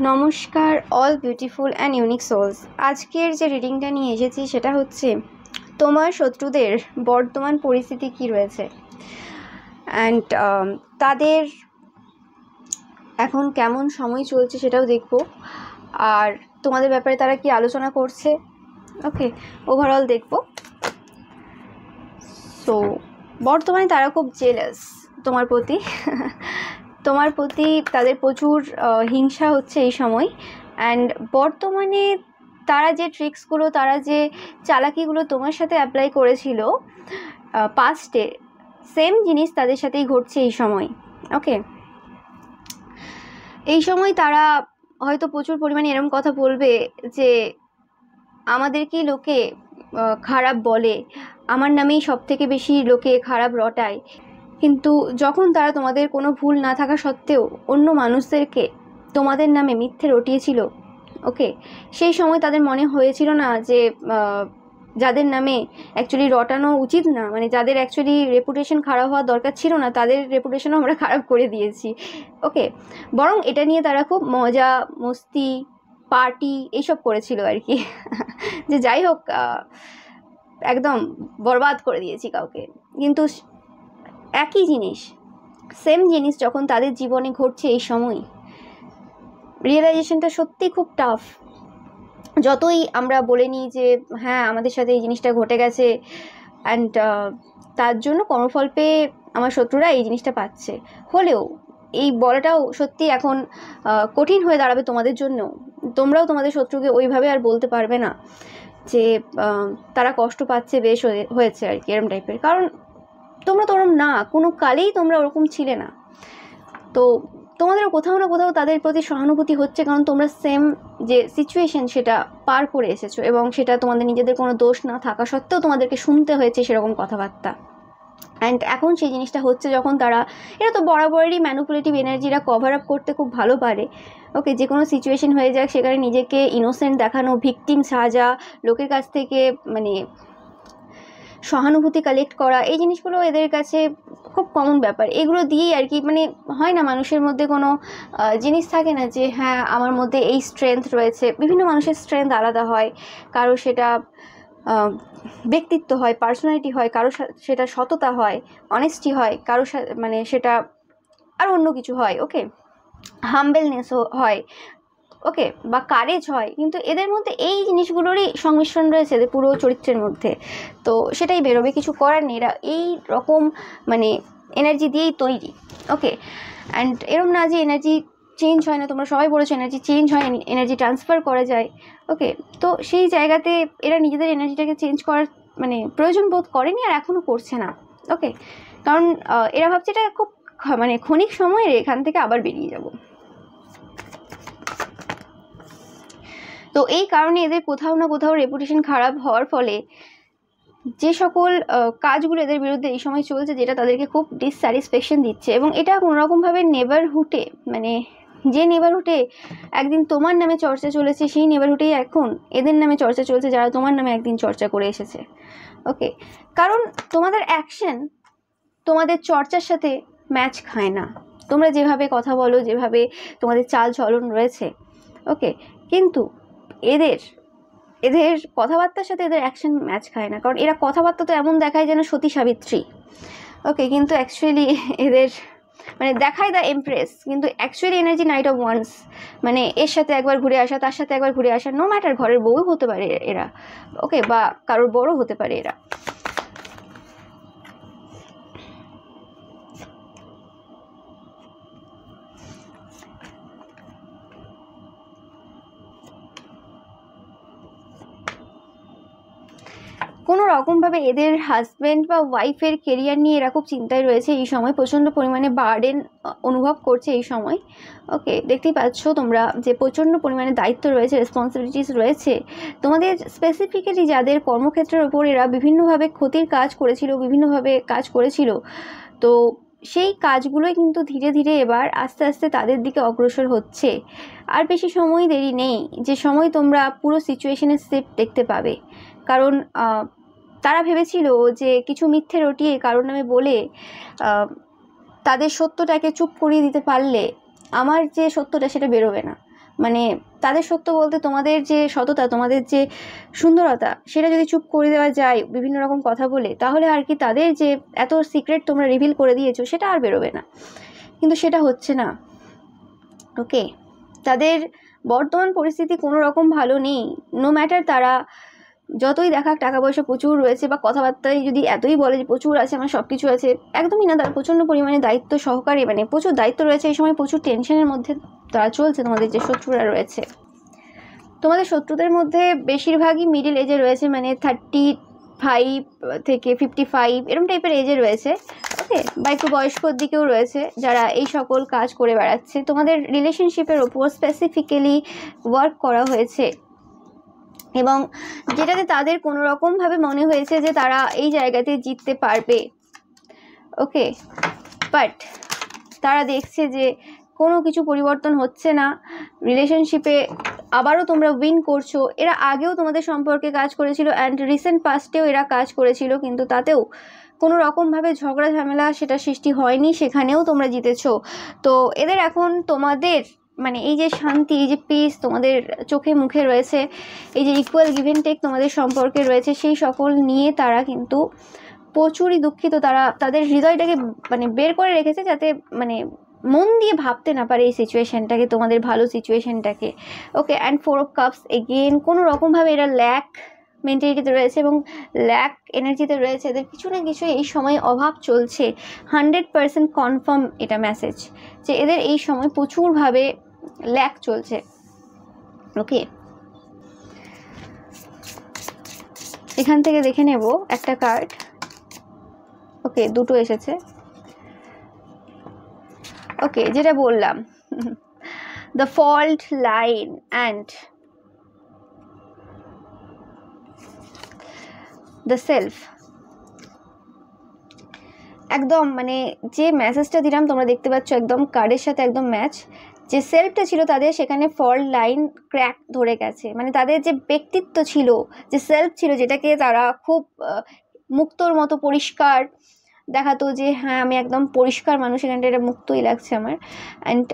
নমস্কার all beautiful and unique souls. আজকের যে রিডিংটা নিয়ে এসেছি সেটা হচ্ছে তোমার শত্রুদের বর্তমান পরিস্থিতি কি রয়েছে অ্যান্ড তাদের এখন কেমন সময় চলছে সেটাও দেখব, আর তোমাদের ব্যাপারে তারা কি আলোচনা করছে। ওকে, ওভারঅল দেখব। সো বর্তমানে তারা খুব জেলাস তোমার প্রতি তোমার প্রতি তাদের প্রচুর হিংসা হচ্ছে এই সময়। অ্যান্ড বর্তমানে তারা যে ট্রিক্সগুলো, তারা যে চালাকিগুলো তোমার সাথে অ্যাপ্লাই করেছিল পাস্টে, সেম জিনিস তাদের সাথেই ঘটছে এই সময়। ওকে, এই সময় তারা হয়তো প্রচুর পরিমাণে এরকম কথা বলবে যে আমাদেরকেই লোকে খারাপ বলে, আমার নামেই সব থেকে বেশি লোকে খারাপ রটায়। কিন্তু যখন তারা তোমাদের কোনো ভুল না থাকা সত্ত্বেও অন্য মানুষদেরকে তোমাদের নামে মিথ্যে রটিয়েছিল, ওকে, সেই সময় তাদের মনে হয়েছিল না যে যাদের নামে অ্যাকচুয়ালি রটানো উচিত না, মানে যাদের অ্যাকচুয়ালি রেপুটেশন খারাপ হওয়ার দরকার ছিল না, তাদের রেপুটেশনও আমরা খারাপ করে দিয়েছি। ওকে, বরং এটা নিয়ে তারা খুব মজা মস্তি পার্টি এইসব করেছিল আর কি যে যাই হোক, একদম বরবাদ করে দিয়েছি কাউকে। কিন্তু একই জিনিস, সেম জিনিস যখন তাদের জীবনে ঘটছে এই সময়, রিয়েলাইজেশনটা সত্যি খুব টাফ। যতই আমরা বলে নিই যে হ্যাঁ আমাদের সাথে এই জিনিসটা ঘটে গেছে অ্যান্ড তার জন্য কর্মফল পেয়ে আমার শত্রুরা এই জিনিসটা পাচ্ছে, হলেও এই বলাটাও সত্যি এখন কঠিন হয়ে দাঁড়াবে তোমাদের জন্য। তোমরাও তোমাদের শত্রুকে ওইভাবে আর বলতে পারবে না যে তারা কষ্ট পাচ্ছে, বেশ হয়েছে আর কি, এরম টাইপের। কারণ তোমরা তো ওরম না, কোনো কালেই তোমরা ওরকম ছিলে না। তো তোমাদেরও কোথাও না কোথাও তাদের প্রতি সহানুভূতি হচ্ছে, কারণ তোমরা সেম যে সিচুয়েশন সেটা পার করে এসেছো, এবং সেটা তোমাদের নিজেদের কোনো দোষ না থাকা সত্ত্বেও তোমাদেরকে শুনতে হয়েছে সেরকম কথাবার্তা। অ্যান্ড এখন সেই জিনিসটা হচ্ছে যখন তারা, এরা তো বরাবরই ম্যানিপুলেটিভ এনার্জিরা কভার আপ করতে খুব ভালো পারে। ওকে, যে কোনো সিচুয়েশন হয়ে যাক সেখানে নিজেকে ইনোসেন্ট দেখানো, ভিকটিম সাজা, লোকের কাছ থেকে মানে সহানুভূতি কালেক্ট করা, এই জিনিসগুলো এদের কাছে খুব কমন ব্যাপার। এগুলো দিয়েই আর কি, মানে হয় না মানুষের মধ্যে কোনো জিনিস থাকে না যে হ্যাঁ আমার মধ্যে এই স্ট্রেংথ রয়েছে। বিভিন্ন মানুষের স্ট্রেংথ আলাদা হয়, কারো সেটা ব্যক্তিত্ব হয়, পার্সোনালিটি হয়, কারো সেটা সততা হয়, অনেস্টি হয়, কারো মানে সেটা আর অন্য কিছু হয়। ওকে, হাম্বেলনেসও হয়, ওকে, বা কারেজ হয়। কিন্তু এদের মধ্যে এই জিনিসগুলোরই সংমিশ্রণ রয়েছে এদের পুরো চরিত্রের মধ্যে। তো সেটাই বেরোবে, কিছু করার নেই। এরা এই রকম মানে এনার্জি দিয়েই তৈরি। ওকে, অ্যান্ড এরম না যে এনার্জি চেঞ্জ হয় না, তোমরা সবাই বলেছো এনার্জি চেঞ্জ হয়, এনার্জি ট্রান্সফার করা যায়। ওকে, তো সেই জায়গাতে এরা নিজেদের এনার্জিটাকে চেঞ্জ করার মানে প্রয়োজন বোধ করেনি, আর এখনও করছে না। ওকে, কারণ এরা ভাবছে এটা খুব মানে ক্ষণিক সময়ের, এখান থেকে আবার বেরিয়ে যাব। তো এই কারণে এদের কোথাও না কোথাও রেপুটেশন খারাপ হওয়ার ফলে যে সকল কাজগুলো এদের বিরুদ্ধে এই সময় চলছে, যেটা তাদেরকে খুব ডিসস্যাটিসফ্যাকশন দিচ্ছে, এবং এটা কোনোরকমভাবে নেবারহুডে, মানে যে নেবারহুডে একদিন তোমার নামে চর্চা চলেছে, সেই নেবারহুডেই এখন এদের নামে চর্চা চলছে, যারা তোমার নামে একদিন চর্চা করে এসেছে। ওকে, কারণ তোমাদের অ্যাকশন তোমাদের চর্চার সাথে ম্যাচ খায় না। তোমরা যেভাবে কথা বলো, যেভাবে তোমাদের চাল চলন রয়েছে, ওকে, কিন্তু এদের কথাবার্তার সাথে এদের অ্যাকশন ম্যাচ খায় না। কারণ এরা কথাবার্তা তো এমন দেখায় যেন সতী সাবিত্রী। ওকে, কিন্তু অ্যাকচুয়ালি এদের মানে দেখায় দ্য এমপ্রেস, কিন্তু actually energy night of wands, মানে এর সাথে একবার ঘুরে আসা, তার সাথে একবার ঘুরে আসা, নো ম্যাটার ঘরের বউ হতে পারে এরা, ওকে, বা কারোর বড় হতে পারে এরা। কোনো রকমভাবে এদের হাজব্যান্ড বা ওয়াইফের কেরিয়ার নিয়ে এরা খুব চিন্তায় রয়েছে এই সময়, প্রচণ্ড পরিমাণে বার্ডেন অনুভব করছে এই সময়। ওকে, দেখতেই পাচ্ছ তোমরা যে প্রচণ্ড পরিমাণে দায়িত্ব রয়েছে, রেসপন্সিবিলিটিস রয়েছে তোমাদের। স্পেসিফিক্যালি যাদের কর্মক্ষেত্রের ওপর এরা বিভিন্নভাবে ক্ষতির কাজ করেছিল, বিভিন্নভাবে কাজ করেছিল, তো সেই কাজগুলোই কিন্তু ধীরে ধীরে এবার আস্তে আস্তে তাদের দিকে অগ্রসর হচ্ছে। আর বেশি সময় দেরি নেই, যে সময় তোমরা পুরো সিচুয়েশনের শিফট দেখতে পাবে। কারণ তারা ভেবেছিল যে কিছু মিথ্যে রটিয়ে কারোর নামে বলে তাদের সত্যটাকে চুপ করিয়ে দিতে পারলে আমার যে সত্যটা সেটা বেরোবে না। মানে তাদের সত্য বলতে তোমাদের যে সততা, তোমাদের যে সুন্দরতা, সেটা যদি চুপ করে দেওয়া যায় বিভিন্ন রকম কথা বলে, তাহলে আর কি তাদের যে এত সিক্রেট তোমরা রিভিল করে দিয়েছো সেটা আর বেরোবে না। কিন্তু সেটা হচ্ছে না। ওকে, তাদের বর্তমান পরিস্থিতি কোনো রকম ভালো নেই। নো ম্যাটার তারা যতই দেখাক টাকা পয়সা প্রচুর রয়েছে, বা কথাবার্তায় যদি এতই বলে যে প্রচুর আছে, আমার সব কিছু আছে, একদমই না। তারা প্রচণ্ড পরিমাণে দায়িত্ব সহকারে, মানে প্রচুর দায়িত্ব রয়েছে এই সময়, প্রচুর টেনশনের মধ্যে তারা চলছে। তোমাদের যে শত্রুরা রয়েছে, তোমাদের শত্রুদের মধ্যে বেশিরভাগই মিডিল এজে রয়েছে, মানে 35 থেকে 55 এরকম টাইপের এজে রয়েছে। ওকে, বা একটু বয়স্কর দিকেও রয়েছে যারা এই সকল কাজ করে বেড়াচ্ছে। তোমাদের রিলেশনশিপের ওপর স্পেসিফিক্যালি ওয়ার্ক করা হয়েছে, এবং যেটাতে তাদের কোনো রকমভাবে মনে হয়েছে যে তারা এই জায়গাতে জিততে পারবে। ওকে, বাট তারা দেখছে যে কোনো কিছু পরিবর্তন হচ্ছে না রিলেশনশিপে। আবারও তোমরা উইন করছো। এরা আগেও তোমাদের সম্পর্কে কাজ করেছিল, অ্যান্ড রিসেন্ট পাস্টেও এরা কাজ করেছিল, কিন্তু তাতেও কোনো রকমভাবে ঝগড়া ঝামেলা সেটা সৃষ্টি হয়নি, সেখানেও তোমরা জিতেছো। তো এদের এখন তোমাদের মানে এই যে শান্তি, এই যে পিস তোমাদের চোখে মুখে রয়েছে, এই যে ইকুয়াল গিভ অ্যান্ড টেক তোমাদের সম্পর্কে রয়েছে, সেই সকল নিয়ে তারা কিন্তু প্রচুরই দুঃখিত। তারা তাদের হৃদয়টাকে মানে বের করে রেখেছে, যাতে মানে মন দিয়ে ভাবতে না পারে এই সিচুয়েশনটাকে, তোমাদের ভালো সিচুয়েশনটাকে। ওকে, অ্যান্ড 4 অফ কাপস এগেন, কোনো রকমভাবে এরা ল্যাক মেন্টালিটিতে রয়েছে এবং ল্যাক এনার্জিতে রয়েছে। এদের কিছু না কিছু এই সময় অভাব চলছে। 100% কনফার্ম এটা মেসেজ যে এদের এই সময় প্রচুরভাবে ল্যাক চলছে। ওকে, এখান থেকে দেখে নেব একটা কার্ড। ওকে, দুটো এসেছে। ওকে, যেটা বললাম, the fault line and the self. একদম মানে যে মেসেজটা দিলাম তোমরা দেখতে পাচ্ছ একদম কার্ডের সাথে একদম ম্যাচ। যে সেলফটা ছিল তাদের, সেখানে ফল্ট লাইন ক্র্যাক ধরে গেছে। মানে তাদের যে ব্যক্তিত্ব ছিল, যে সেলফ ছিল, যেটাকে তারা খুব মুক্তর মতো পরিষ্কার দেখাতো, যে হ্যাঁ আমি একদম পরিষ্কার মানুষ, এখানটা এটা মুক্তই লাগছে আমার। অ্যান্ড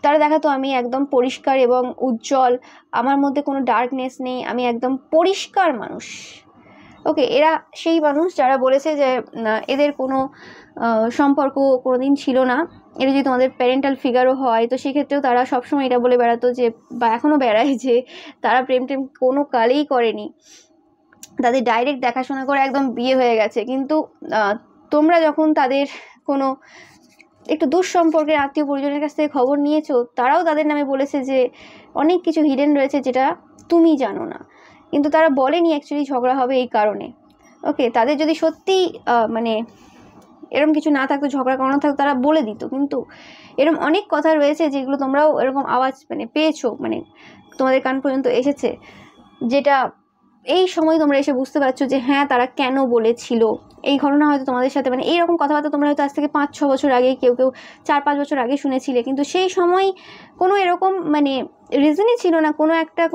তারা দেখাতো আমি একদম পরিষ্কার এবং উজ্জ্বল, আমার মধ্যে কোনো ডার্কনেস নেই, আমি একদম পরিষ্কার মানুষ। ওকে, এরা সেই মানুষ যারা বলেছে যে এদের কোনো সম্পর্ক কোনোদিন ছিল না। এটা যদি তোমাদের প্যারেন্টাল ফিগারও হয়, তো সেক্ষেত্রেও তারা সবসময় এটা বলে বেড়াতো যে, বা এখনও বেড়ায়, যে তারা প্রেম টেম কোনো কালেই করেনি, তাদের ডাইরেক্ট দেখাশোনা করে একদম বিয়ে হয়ে গেছে। কিন্তু তোমরা যখন তাদের কোনো একটু দূর সম্পর্কের আত্মীয় পরিজনের কাছ থেকে খবর নিয়েছো, তারাও তাদের নামে বলেছে যে অনেক কিছু হিডেন রয়েছে যেটা তুমি জানো না, কিন্তু তারা বলেনি অ্যাকচুয়ালি ঝগড়া হবে এই কারণে। ওকে, তাদের যদি সত্যি মানে এরকম কিছু না থাকতো, ঝগড়া করানো থাকতো, তারা বলে দিত। কিন্তু এরকম অনেক কথা রয়েছে যেগুলো তোমরাও এরকম আওয়াজ মানে পেয়েছো, মানে তোমাদের কান পর্যন্ত এসেছে, যেটা এই সময় তোমরা এসে বুঝতে পারছো যে হ্যাঁ তারা কেন বলেছিল। এই ঘটনা হয়তো তোমাদের সাথে মানে এইরকম কথাবার্তা তোমরা হয়তো আজ থেকে 5-6 বছর আগে, কেউ 4-5 বছর আগে শুনেছিলে, কিন্তু সেই সময় কোনো এরকম মানে রিজনই ছিল না,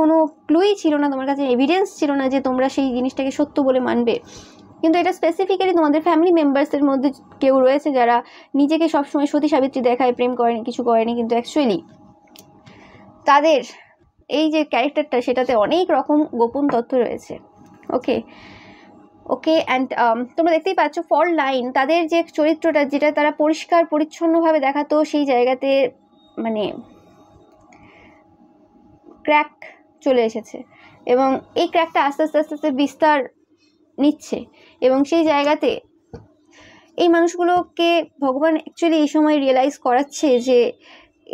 কোনো ক্লুই ছিল না তোমার কাছে, এভিডেন্স ছিল না যে তোমরা সেই জিনিসটাকে সত্য বলে মানবে। কিন্তু এটা স্পেসিফিক্যালি তোমাদের ফ্যামিলি মেম্বার্সের মধ্যে কেউ রয়েছে যারা নিজেকে সবসময় সতী সাবিত্রী দেখায়, প্রেম করেনি, কিছু করেনি, কিন্তু অ্যাকচুয়ালি তাদের এই যে ক্যারেক্টারটা, সেটাতে অনেক রকম গোপন তথ্য রয়েছে। ওকে ওকে অ্যান্ড তোমরা দেখতেই পাচ্ছ ফল্ট লাইন, তাদের যে চরিত্রটা, যেটা তারা পরিষ্কার পরিচ্ছন্নভাবে দেখাতো, সেই জায়গাতে মানে ক্র্যাক চলে এসেছে, এবং এই ক্র্যাকটা আস্তে আস্তে আস্তে আস্তে বিস্তার নিচ্ছে। এবং সেই জায়গাতে এই মানুষগুলোকে ভগবান অ্যাকচুয়ালি এই সময় রিয়েলাইজ করাচ্ছে যে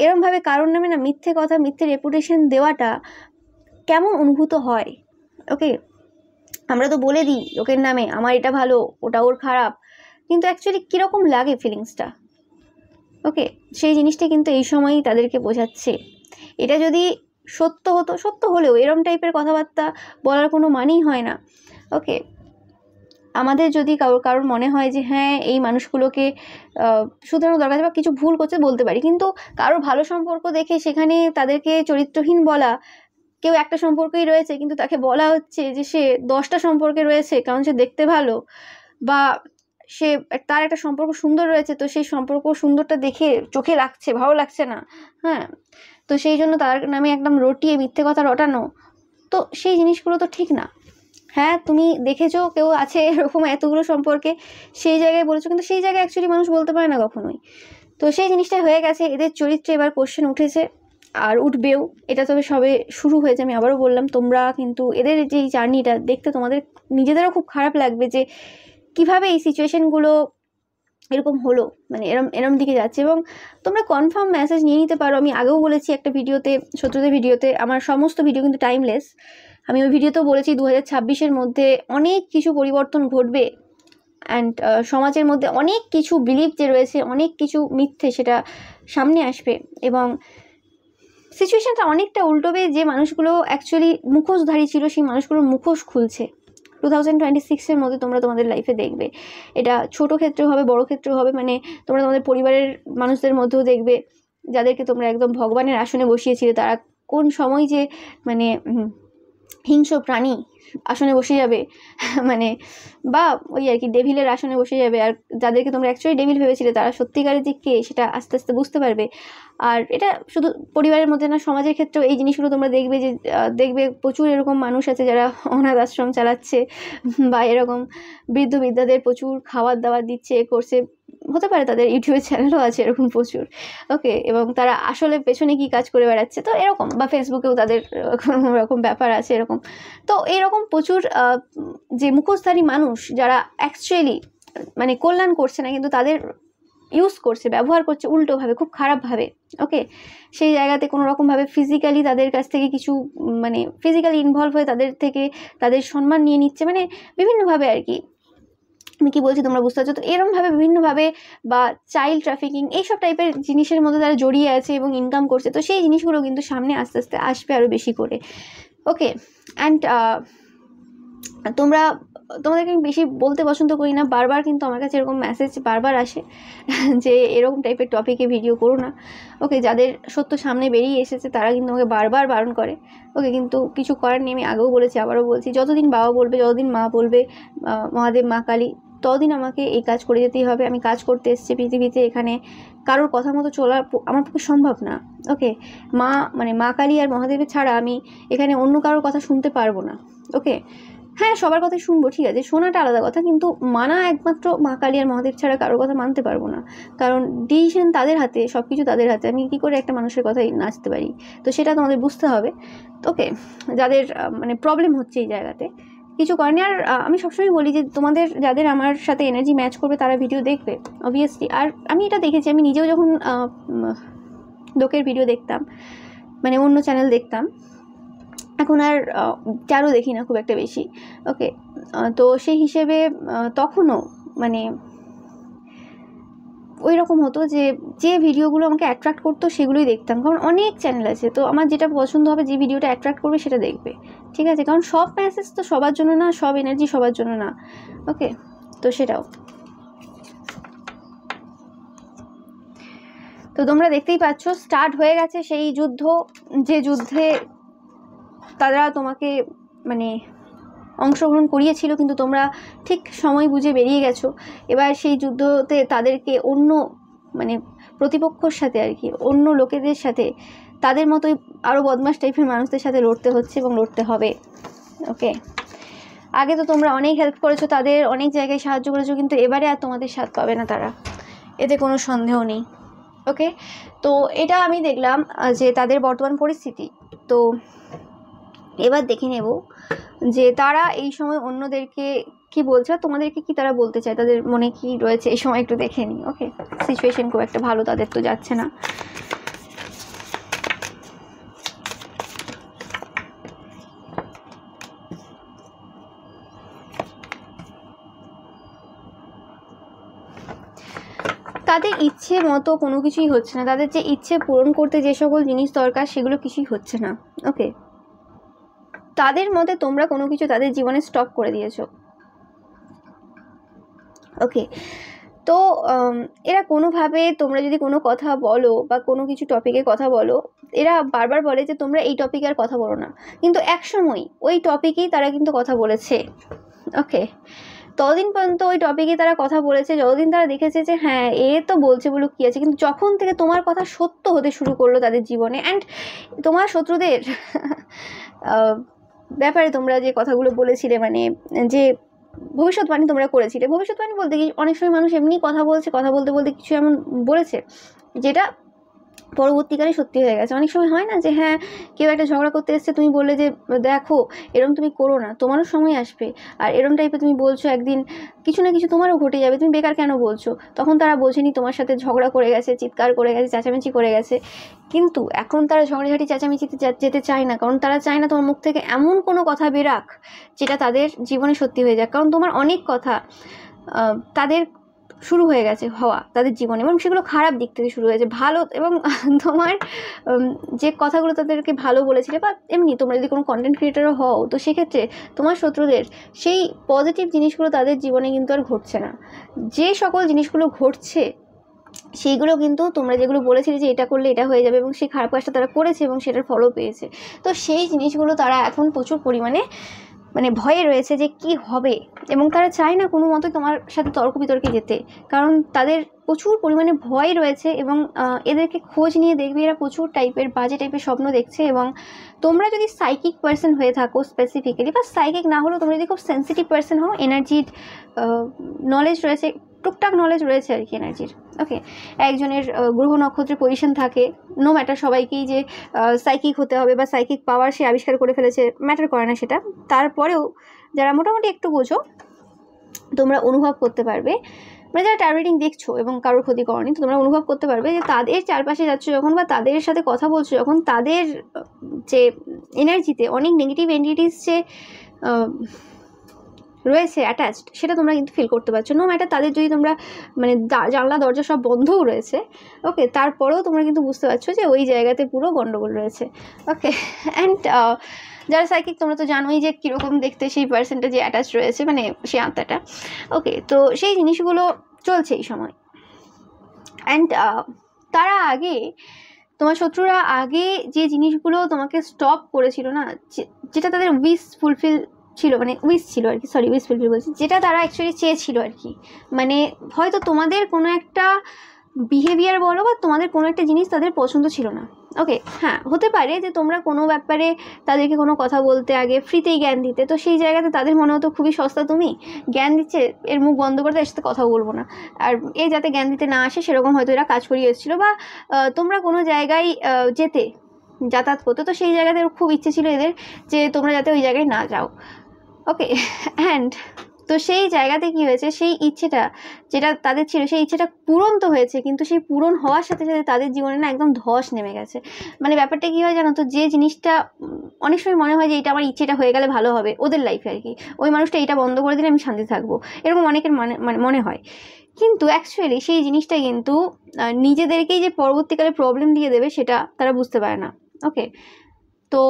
এরমভাবে কারোর নামে না মিথ্যে কথা, মিথ্যে রেপুটেশন দেওয়াটা কেমন অনুভূত হয়। ওকে, আমরা তো বলে দিই লোকের নামে আমার এটা ভালো, ওটা ওর খারাপ, কিন্তু অ্যাকচুয়ালি কীরকম লাগে ফিলিংসটা। ওকে, সেই জিনিসটা কিন্তু এই সময়ই তাদেরকে বোঝাচ্ছে। এটা যদি সত্য হতো, সত্য হলেও এরম টাইপের কথাবার্তা বলার কোনো মানেই হয় না। ওকে, আমাদের যদি কারোর মনে হয় যে হ্যাঁ এই মানুষগুলোকে শুধরানো দরকার বা কিছু ভুল করছে, বলতে পারি, কিন্তু কারোর ভালো সম্পর্ক দেখে সেখানে তাদেরকে চরিত্রহীন বলা, কেউ একটা সম্পর্কেই রয়েছে কিন্তু তাকে বলা হচ্ছে যে সে 10টা সম্পর্কে রয়েছে কারণ সে দেখতে ভালো, বা সে তার একটা সম্পর্ক সুন্দর রয়েছে, তো সেই সম্পর্ক সুন্দরটা দেখে চোখে লাগছে, ভালো লাগছে না, হ্যাঁ, তো সেই জন্য তার নামে একদম রটিয়ে মিথ্যে কথা রটানো, তো সেই জিনিসগুলো তো ঠিক না। হ্যাঁ, তুমি দেখেছো কেউ আছে এরকম এতগুলো সম্পর্কে, সেই জায়গায় বলেছো, কিন্তু সেই জায়গায় অ্যাকচুয়ালি মানুষ বলতে পারে না কখনোই। তো সেই জিনিসটাই হয়ে গেছে, এদের চরিত্রে এবার কোশ্চেন উঠেছে আর উঠবেও। এটা তবে সবে শুরু হয়েছে, আমি আবারও বললাম, তোমরা কিন্তু এদের যে জার্নিটা দেখতে তোমাদের নিজেদেরও খুব খারাপ লাগবে যে কিভাবে এই সিচুয়েশনগুলো এরকম হলো, মানে এরম দিকে যাচ্ছে। এবং তোমরা কনফার্ম মেসেজ নিয়ে নিতে পারো। আমি আগেও বলেছি একটা ভিডিওতে, শত্রুদের ভিডিওতে, আমার সমস্ত ভিডিও কিন্তু টাইমলেস। আমি ওই ভিডিওতেও বলেছি 2026-এর মধ্যে অনেক কিছু পরিবর্তন ঘটবে, অ্যান্ড সমাজের মধ্যে অনেক কিছু বিলিভ যে রয়েছে, অনেক কিছু মিথ্যে, সেটা সামনে আসবে এবং সিচুয়েশনটা অনেকটা উল্টোবে। যে মানুষগুলো অ্যাকচুয়ালি মুখোশধারী ছিল, সেই মানুষগুলোর মুখোশ খুলছে 2026-এর মধ্যে তোমরা তোমাদের লাইফে দেখবে। এটা ছোট ক্ষেত্রেও হবে, বড় ক্ষেত্রেও হবে, মানে তোমরা তোমাদের পরিবারের মানুষদের মধ্যেও দেখবে, যাদেরকে তোমরা একদম ভগবানের আসনে বসিয়েছিলে, তারা কোন সময় যে মানে হিংস্র প্রাণী আসনে বসে যাবে, মানে বা ওই আর কি ডেভিলের আসনে বসে যাবে, আর যাদেরকে তোমরা অ্যাকচুয়ালি ডেভিল ভেবেছিলে তারা সত্যিকারের যে কে সেটা আস্তে আস্তে বুঝতে পারবে। আর এটা শুধু পরিবারের মধ্যে না, সমাজের ক্ষেত্রেও এই জিনিসগুলো তোমরা দেখবে যে দেখবে প্রচুর এরকম মানুষ আছে যারা অনাথ আশ্রম চালাচ্ছে, বা এরকম বৃদ্ধ বৃদ্ধাদের প্রচুর খাবার দাবার দিচ্ছে, করছে, হতে পারে তাদের ইউটিউবের চ্যানেলও আছে এরকম প্রচুর, ওকে, এবং তারা আসলে পেছনে কি কাজ করে বেড়াচ্ছে, তো এরকম, বা ফেসবুকেও তাদের কোনো রকম ব্যাপার আছে এরকম। তো এরকম প্রচুর যে মুখোশধারী মানুষ যারা অ্যাকচুয়ালি মানে কল্যাণ করছে না, কিন্তু তাদের ইউজ করছে, ব্যবহার করছে উল্টোভাবে, খুব খারাপভাবে, ওকে, সেই জায়গাতে কোনো রকমভাবে ফিজিক্যালি তাদের কাছ থেকে কিছু মানে ফিজিক্যালি ইনভলভ হয়ে তাদের থেকে তাদের সম্মান নিয়ে নিচ্ছে, মানে বিভিন্নভাবে আর কি, আমি কি বলছি তোমরা বুঝতে পারছো? তো এরমভাবে বিভিন্নভাবে, বা চাইল্ড ট্রাফিকিং, এইসব টাইপের জিনিসের মধ্যে তারা জড়িয়ে আছে এবং ইনকাম করছে। তো সেই জিনিসগুলো কিন্তু সামনে আস্তে আস্তে আসবে আরও বেশি করে, ওকে। অ্যান্ড তোমাদেরকে আমি বেশি বলতে পছন্দ করি না, বারবার কিন্তু আমার কাছে এরকম মেসেজ বারবার আসে যে এরকম টাইপের টপিকে ভিডিও করো না, ওকে। যাদের সত্য সামনে বেরিয়ে এসেছে তারা কিন্তু আমাকে বারবার বারণ করে, ওকে, কিন্তু কিছু করার নেই। আমি আগেও বলেছি, আবারও বলছি, যতদিন বাবা বলবে, যতদিন মা বলবে, মহাদেব, মা কালী, ততদিন আমাকে এই কাজ করে যেতেই হবে। আমি কাজ করতে এসেছি পৃথিবীতে, এখানে কারোর কথা মতো চলা আমার পক্ষে সম্ভব না, ওকে। মানে মা কালী আর মহাদেবের ছাড়া আমি এখানে অন্য কারোর কথা শুনতে পারবো না, ওকে। হ্যাঁ, সবার কথাই শুনবো, ঠিক আছে, শোনাটা আলাদা কথা, কিন্তু মানা একমাত্র মা কালী আর মহাদেব ছাড়া কারোর কথা মানতে পারবো না, কারণ ডিসিশন তাদের হাতে, সব কিছু তাদের হাতে। আমি কী করে একটা মানুষের কথাই নাচতে পারি? তো সেটা তোমাদের বুঝতে হবে, ওকে। যাদের মানে প্রবলেম হচ্ছে এই জায়গাতে, কিছু করেনি। আর আমি সবসময় বলি যে তোমাদের যাদের আমার সাথে এনার্জি ম্যাচ করবে তারা ভিডিও দেখবে অবভিয়াসলি। আর আমি এটা দেখেছি, আমি নিজেও যখন লোকের ভিডিও দেখতাম, মানে অন্য চ্যানেল দেখতাম, এখন আর চারও দেখি না খুব একটা বেশি, ওকে। তো সেই হিসেবে তখনও মানে ওই রকম হতো যে যে ভিডিওগুলো আমাকে অ্যাট্রাক্ট করতো সেগুলোই দেখতাম, কারণ অনেক চ্যানেল আছে, তো আমার যেটা পছন্দ হবে, যে ভিডিওটা অ্যাট্রাক্ট করবে সেটা দেখবে, ঠিক আছে, কারণ সব মেসেজ তো সবার জন্য না, সব এনার্জি সবার জন্য না, ওকে। তো সেটাও, তো তোমরা দেখতেই পাচ্ছ স্টার্ট হয়ে গেছে সেই যুদ্ধ, যে যুদ্ধে তারা তোমাকে মানে অংশগ্রহণ করিয়েছিল, কিন্তু তোমরা ঠিক সময় বুঝে বেরিয়ে গেছো। এবার সেই যুদ্ধতে তাদেরকে অন্য মানে প্রতিপক্ষর সাথে আর কি, অন্য লোকেদের সাথে, তাদের মতোই আরও বদমাশ টাইপের মানুষদের সাথে লড়তে হচ্ছে এবং লড়তে হবে, ওকে। আগে তো তোমরা অনেক হেল্প করেছো তাদের, অনেক জায়গায় সাহায্য করেছো, কিন্তু এবারে আর তোমাদের সাথ পাবে না তারা, এতে কোনো সন্দেহ নেই, ওকে। তো এটা আমি দেখলাম যে তাদের বর্তমান পরিস্থিতি। তো এবার দেখে নেব যে তারা এই সময় অন্যদেরকে কি বলছে, তোমাদেরকে কি তারা বলতে চায়, তাদের মনে কি রয়েছে এই সময় একটু দেখে নিই, ওকে। সিচুয়েশন খুব একটা ভালো তাদের তো যাচ্ছে না। তাদের ইচ্ছে মতো কোনো কিছুই হচ্ছে না, তাদের যে ইচ্ছে পূরণ করতে যে সকল জিনিস দরকার সেগুলো কিছুই হচ্ছে না, ওকে। তাদের মতে তোমরা কোনো কিছু তাদের জীবনে স্টপ করে দিয়েছো, ওকে। তো এরা কোনোভাবে তোমরা যদি কোনো কথা বলো বা কোনো কিছু টপিকে কথা বলো, এরা বারবার বলে যে তোমরা এই টপিকে আর কথা বলো না, কিন্তু একসময় ওই টপিকেই তারা কিন্তু কথা বলেছে, ওকে। ততদিন পর্যন্ত ওই টপিকে তারা কথা বলেছে, যতদিন তারা দেখেছে যে হ্যাঁ এ তো বলছে বলে কী আছে। কিন্তু যখন থেকে তোমার কথা সত্য হতে শুরু করলো তাদের জীবনে, অ্যান্ড তোমার শত্রুদের ব্যাপারে তোমরা যে কথাগুলো বলেছিলে, মানে যে ভবিষ্যৎবাণী তোমরা করেছিলে, ভবিষ্যৎবাণী বলতে কি অনেক সময় মানুষ এমনি কথা বলছে, কথা বলতে বলতে কিছু এমন বলেছে যেটা পরবর্তীকালে সত্যি হয়ে গেছে। অনেক সময় হয় না যে হ্যাঁ কেউ একটা ঝগড়া করতে এসছে, তুমি বললে যে দেখো এরম তুমি করো না, তোমারও সময় আসবে, আর এরম টাইপের তুমি বলছো একদিন কিছু না কিছু তোমারও ঘটে যাবে, তুমি বেকার কেন বলছো। তখন তারা বোঝেনি তোমার সাথে ঝগড়া করে গেছে, চিৎকার করে গেছে, চেঁচামেচি করে গেছে। কিন্তু এখন তারা ঝগড়াঝাটি চেঁচামেচিতে যেতে চায় না, কারণ তারা চায় না তোমার মুখ থেকে এমন কোনো কথা বেরাক যেটা তাদের জীবনে সত্যি হয়ে যাক। কারণ তোমার অনেক কথা তাদের শুরু হয়ে গেছে হওয়া তাদের জীবনে, এবং সেগুলো খারাপ দিক থেকে শুরু হয়েছে। ভালো এবং তোমার যে কথাগুলো তাদেরকে ভালো বলেছিলে, বা এমনি তোমরা যদি কোনো কন্টেন্ট ক্রিয়েটারও হও, তো সেক্ষেত্রে তোমার শত্রুদের সেই পজিটিভ জিনিসগুলো তাদের জীবনে কিন্তু আর ঘটছে না। যে সকল জিনিসগুলো ঘটছে সেইগুলো কিন্তু তোমরা যেগুলো বলেছিলে যে এটা করলে এটা হয়ে যাবে, এবং সেই খারাপ কাজটা তারা করেছে এবং সেটার ফলও পেয়েছে। তো সেই জিনিসগুলো তারা এখন প্রচুর পরিমাণে মানে ভয়ে রয়েছে যে কি হবে, এবং তারা চায় না কোনো মতো তোমার সাথে তর্ক বিতর্কে যেতে, কারণ তাদের প্রচুর পরিমাণে ভয় রয়েছে। এবং এদেরকে খোঁজ নিয়ে দেখবে এরা প্রচুর টাইপের বাজে টাইপের স্বপ্ন দেখছে। এবং তোমরা যদি সাইকিক পার্সন হয়ে থাকো স্পেসিফিক্যালি, বা সাইকিক না হলেও তোমরা যদি খুব সেন্সিটিভ পার্সন হও, এনার্জির নলেজ রয়েছে, টুকটাক নলেজ রয়েছে আর কি এনার্জির, ওকে, একজনের গ্রহ নক্ষত্রের পজিশন থাকে, নো ম্যাটার সবাইকেই যে সাইকিক হতে হবে বা সাইকিক পাওয়ার সে আবিষ্কার করে ফেলেছে, ম্যাটার করে না সেটা। তারপরেও যারা মোটামুটি একটু বোঝো, তোমরা অনুভব করতে পারবে, মানে যারা ট্যারো রিডিং দেখছো এবং কারোর ক্ষতি করনি, তো তোমরা অনুভব করতে পারবে যে তাদের চারপাশে যাচ্ছ যখন, বা তাদের সাথে কথা বলছো যখন, তাদের যে এনার্জিতে অনেক নেগেটিভ এন্টিটিস যে রয়েছে অ্যাটাচড, সেটা তোমরা কিন্তু ফিল করতে পারছো। নো ম্যাটার তাদের যদি তোমরা মানে জানলা দরজা সব বন্ধও রয়েছে, ওকে, তারপরেও তোমরা কিন্তু বুঝতে পারছো যে ওই জায়গাতে পুরো গন্ডগোল রয়েছে, ওকে। অ্যান্ড যারা সাইকিক তোমরা তো জানোই যে কীরকম দেখতে সেই পার্সনটা যে অ্যাটাচ রয়েছে, মানে সেই আত্মাটা, ওকে। তো সেই জিনিসগুলো চলছে এই সময়। অ্যান্ড তারা আগে, তোমার শত্রুরা আগে যে জিনিসগুলো তোমাকে স্টপ করেছিল না, যেটা তাদের উইশ ফুলফিল ছিল, মানে উইশ ছিল আর কি, সরি উইশ ফুলফিল বলছি, যেটা তারা অ্যাকচুয়ালি চেয়েছিল আর কি, মানে হয়তো তোমাদের কোনো একটা বিহেভিয়ার বলো বা তোমাদের কোনো একটা জিনিস তাদের পছন্দ ছিল না, ওকে। হ্যাঁ হতে পারে যে তোমরা কোনো ব্যাপারে তাদেরকে কোনো কথা বলতে আগে ফ্রিতেই জ্ঞান দিতে, তো সেই জায়গাতে তাদের মনে হতো খুবই সস্তা, তুমি জ্ঞান দিচ্ছে, এর মুখ বন্ধ করতে, এর সাথে কথা বলবো না, আর এ যাতে জ্ঞান দিতে না আসে সেরকম হয়তো এরা কাজ করিয়ে এসেছিলো। বা তোমরা কোনো জায়গায় যেতে যাতায়াত করতো, তো সেই জায়গাতে খুব ইচ্ছে ছিল এদের যে তোমরা যাতে ওই জায়গায় না যাও, ওকে। অ্যান্ড তো সেই জায়গাতে কি হয়েছে, সেই ইচ্ছেটা যেটা তাদের ছিল সেই ইচ্ছেটা পূরণ তো হয়েছে, কিন্তু সেই পূরণ হওয়ার সাথে সাথে তাদের জীবনে না একদম ধস নেমে গেছে। মানে ব্যাপারটা কী হয় জানো তো, যে জিনিসটা অনেক সময় মনে হয় যে এটা আমার ইচ্ছেটা হয়ে গেলে ভালো হবে ওদের লাইফে আর কি, ওই মানুষটা এটা বন্ধ করে দিলে আমি শান্তি থাকবো, এরকম অনেকের মনে হয়। কিন্তু অ্যাকচুয়ালি সেই জিনিসটা কিন্তু নিজেদেরকেই যে পরবর্তীকালে প্রবলেম দিয়ে দেবে সেটা তারা বুঝতে পারে না, ওকে। তো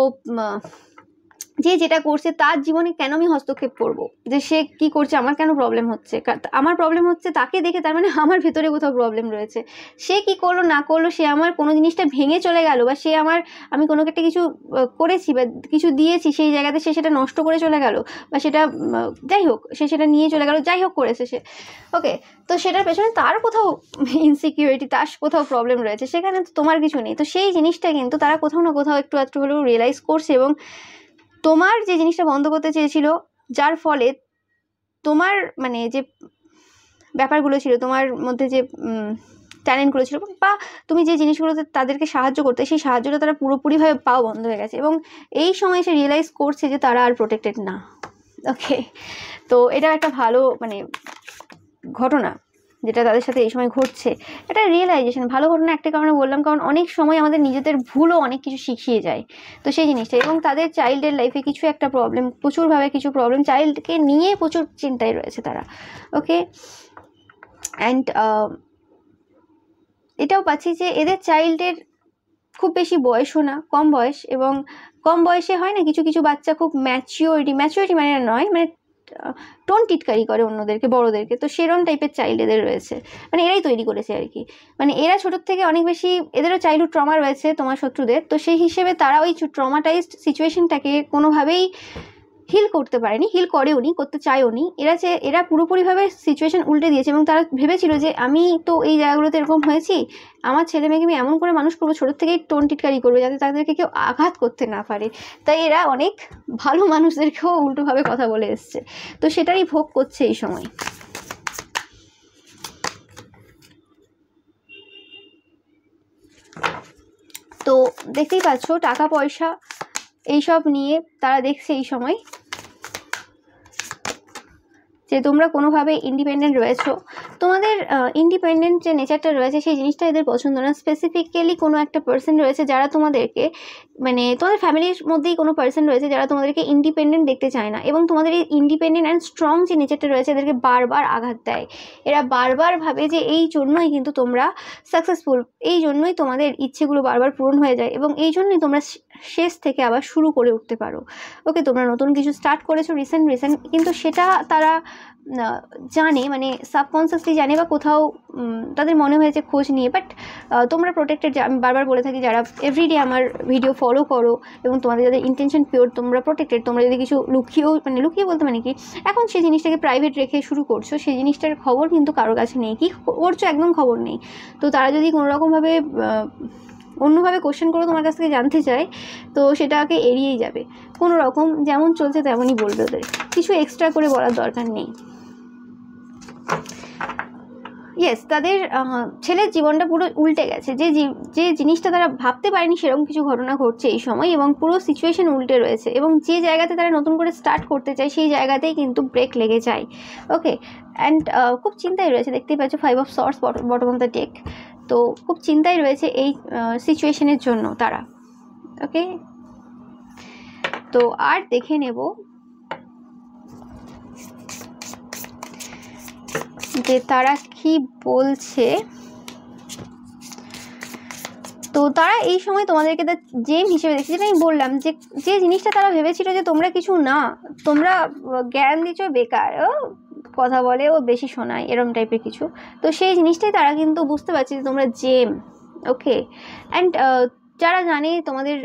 যে যেটা করছে তার জীবনে কেন আমি হস্তক্ষেপ করবো, যে সে কি করছে আমার কেন প্রবলেম হচ্ছে, আমার প্রবলেম হচ্ছে তাকে দেখে, তার মানে আমার ভেতরে কোথাও প্রবলেম রয়েছে। সে কি করলো না করলো, সে আমার কোনো জিনিসটা ভেঙে চলে গেল, বা সে আমি কোনো একটা কিছু করেছি বা কিছু দিয়েছি, সেই জায়গাতে সে সেটা নষ্ট করে চলে গেল, বা সেটা যাই হোক সে সেটা নিয়ে চলে গেল, যাই হোক করেছে সে, ওকে। তো সেটার পেছনে তার কোথাও ইনসিকিউরিটি, তার কোথাও প্রবলেম রয়েছে, সেখানে তো তোমার কিছু নেই। তো সেই জিনিসটা কিন্তু তারা কোথাও না কোথাও একটু একটু হলেও রিয়েলাইজ করছে, এবং তোমার যে জিনিসটা বন্ধ করতে চেয়েছিল, যার ফলে তোমার মানে যে ব্যাপারগুলো ছিল, তোমার মধ্যে যে ট্যালেন্টগুলো ছিল, বা তুমি যে জিনিসগুলোতে তাদেরকে সাহায্য করতে, সেই সাহায্যটা তারা পুরোপুরিভাবে পাওয়া বন্ধ হয়ে গেছে, এবং এই সময় সে রিয়েলাইজ করছে যে তারা আর প্রোটেক্টেড না, ওকে। তো এটা একটা ভালো মানে ঘটনা যেটা তাদের সাথে এই সময় ঘটছে, এটা রিয়েলাইজেশন। ভালো ঘটনা একটা কারণে বললাম, কারণ অনেক সময় আমাদের নিজেদের ভুলও অনেক কিছু শিখিয়ে যায়, তো সেই জিনিসটা। এবং তাদের চাইল্ডের লাইফে কিছু একটা প্রবলেম, প্রচুরভাবে কিছু প্রবলেম, চাইল্ডকে নিয়ে প্রচুর চিন্তায় রয়েছে তারা, ওকে। অ্যান্ড এটাও পাচ্ছি যে এদের চাইল্ডের খুব বেশি বয়সও না, কম বয়স, এবং কম বয়সে হয় না কিছু কিছু বাচ্চা খুব ম্যাচিওরিটি মানে নয়, মানে টোন টিটকারি করে অন্যদেরকে, বড়োদেরকে, তো সেরকম টাইপের চাইল্ড এদের রয়েছে, মানে এরাই তৈরি করেছে আর কি। মানে এরা ছোটোর থেকে অনেক বেশি, এদেরও চাইল্ডহুড ট্রমা রয়েছে তোমার শত্রুদের, তো সেই হিসেবে তারা ওই ট্রমাটাইজড সিচুয়েশনটাকে কোনোভাবেই হিল করতে পারেনি, হিল করেওনি, করতে চায়ওনি। এরা পুরোপুরিভাবে সিচুয়েশন উল্টে দিয়েছে এবং তারা ভেবেছিল যে আমি তো এই জায়গাগুলোতে এরকম হয়েছি, আমার ছেলে মেয়েকে আমি এমন করে মানুষ করবো, ছোটোর থেকেই টোন টিটকারি করবে যাতে তাদেরকে কেউ আঘাত করতে না পারে। তাই এরা অনেক ভালো মানুষদেরকেও উল্টোভাবে কথা বলে এসছে, তো সেটারই ভোগ করছে এই সময়। তো দেখতেই পাচ্ছ টাকা পয়সা এইসব নিয়ে তারা দেখছে এই সময় যে তোমরা কোনোভাবে ইন্ডিপেন্ডেন্ট রয়েছো, তোমাদের ইন্ডিপেন্ডেন্ট যে নেচারটা রয়েছে সেই জিনিসটা এদের পছন্দ না। স্পেসিফিক্যালি কোনো একটা পার্সন রয়েছে যারা তোমাদেরকে, মানে তোমাদের ফ্যামিলির মধ্যেই কোনো পার্সন রয়েছে যারা তোমাদেরকে ইন্ডিপেন্ডেন্ট দেখতে চায় না, এবং তোমাদের এই ইন্ডিপেন্ডেন্ট অ্যান্ড স্ট্রং যে নেচারটা রয়েছে এদেরকে বারবার আঘাত দেয়। এরা বারবার ভাবে যে এই জন্যই কিন্তু তোমরা সাকসেসফুল, এই জন্যই তোমাদের ইচ্ছেগুলো বারবার পূরণ হয়ে যায়, এবং এই জন্যই তোমরা শেষ থেকে আবার শুরু করে উঠতে পারো। ওকে, তোমরা নতুন কিছু স্টার্ট করেছো রিসেন্ট, কিন্তু সেটা তারা জানে, মানে সাবকনসিয়াসলি জানে বা কোথাও তাদের মনে হয়েছে খোঁজ নিয়ে। বাট তোমরা প্রোটেক্টেড, আমি বারবার বলে থাকি যারা এভরিডে আমার ভিডিও ফলো করো এবং তোমাদের যাদের ইন্টেনশন পিওর, তোমরা প্রোটেক্টেড। তোমরা যদি কিছু লুকিয়ে বলতে মানে কি, এখন সেই জিনিসটাকে প্রাইভেট রেখে শুরু করছো, সেই জিনিসটার খবর কিন্তু কারোর কাছে নেই, কি করছো একদম খবর নেই। তো তারা যদি কোনোরকমভাবে অন্যভাবে কোশ্চেন করে তোমার কাছ থেকে জানতে চায়, তো সেটাকে এড়িয়েই যাবে, কোনো রকম যেমন চলছে তেমনই বলবে, ওদের কিছু এক্সট্রা করে বলার দরকার নেই। ইয়েস, তাদের ছেলের জীবনটা পুরো উল্টে গেছে, যে জিনিসটা তারা ভাবতে পারেনি সেরকম কিছু ঘটনা ঘটছে এই সময়, এবং পুরো সিচুয়েশন উল্টে রয়েছে, এবং যে জায়গাতে তারা নতুন করে স্টার্ট করতে চায় সেই জায়গাতেই কিন্তু ব্রেক লেগে যায়। ওকে, অ্যান্ড খুব চিন্তায় রয়েছে, দেখতেই পাচ্ছ 5 of Swords bottom of the deck. তো খুব চিন্তায় রয়েছে এই সিচুয়েশনের জন্য তারা। ওকে, তো আর দেখে নেব যে তারা কি বলছে। তো তারা এই সময় তোমাদেরকে জেম হিসেবে দেখছে, যেটা আমি বললাম, যে জিনিসটা তারা ভেবেছিল যে তোমরা কিছু না, তোমরা জ্ঞান দিচ্ছ বেকার, কথা বলে ও বেশি শোনায়, এরকম টাইপের কিছু। তো সেই জিনিসটাই তারা কিন্তু বুঝতে পারছে যে তোমরা জেম। ওকে, অ্যান্ড যারা জানে তোমাদের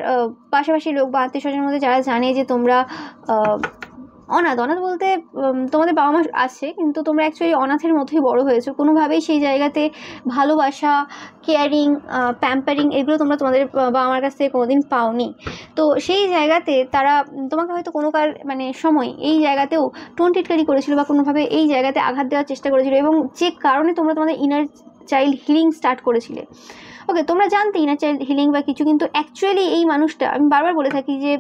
পাশাপাশি লোক বা আত্মীয় স্বজনের মধ্যে যারা জানে যে তোমরা অনাথ বলতে তোমাদের বাবা মা আছে, কিন্তু তোমরা অ্যাকচুয়ালি অনাথের মতোই বড় হয়েছো, কোনোভাবেই সেই জায়গাতে ভালোবাসা, কেয়ারিং, প্যাম্পারিং এগুলো তোমরা তোমাদের বাবা মার কাছ থেকে কোনোদিন পাওনি। তো সেই জায়গাতে তারা তোমাকে হয়তো কোনো মানে সময় এই জায়গাতেও টোন টিটকারি করেছিল বা কোনোভাবে এই জায়গাতে আঘাত দেওয়ার চেষ্টা করেছিল, এবং যে কারণে তোমরা তোমাদের ইনার চাইল্ড হিলিং স্টার্ট করেছিলে। ওকে, তোমরা জানতে ইনার চাইল্ড হিলিং বা কিছু, কিন্তু অ্যাকচুয়ালি এই মানুষটা, আমি বারবার বলে থাকি যে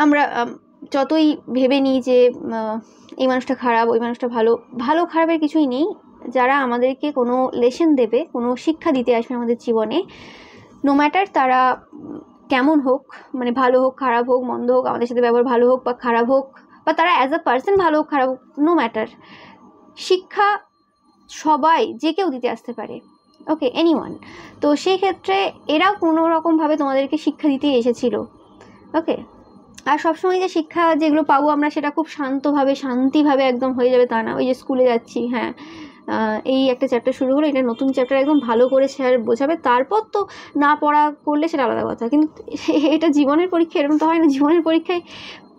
আমরা যতই ভেবে নিই যে এই মানুষটা খারাপ, ওই মানুষটা ভালো খারাপের কিছুই নেই। যারা আমাদেরকে কোনো লেসন দেবে, কোনো শিক্ষা দিতে আসবে আমাদের জীবনে, নো ম্যাটার তারা কেমন হোক, মানে ভালো হোক খারাপ হোক মন্দ হোক, আমাদের সাথে ব্যবহার ভালো হোক বা খারাপ হোক, বা তারা অ্যাজ আ পার্সন ভালো হোক খারাপ হোক, নো ম্যাটার, শিক্ষা সবাই যে কেউ দিতে আসতে পারে। ওকে, এনিওয়ান। তো সেই ক্ষেত্রে এরাও কোনো রকমভাবে তোমাদেরকে শিক্ষা দিতেই এসেছিল। ওকে, আর সবসময় যে শিক্ষা যেগুলো পাবো আমরা সেটা খুব শান্তিভাবে একদম হয়ে যাবে তা না। ওই যে স্কুলে যাচ্ছি, হ্যাঁ এই একটা চ্যাপ্টার শুরু হলো, এটা নতুন চ্যাপ্টার, একদম ভালো করে স্যার বোঝাবে, তারপর তো না পড়া করলে সেটা আলাদা কথা, কিন্তু এটা জীবনের পরীক্ষা এরকম তো হয় না। জীবনের পরীক্ষায়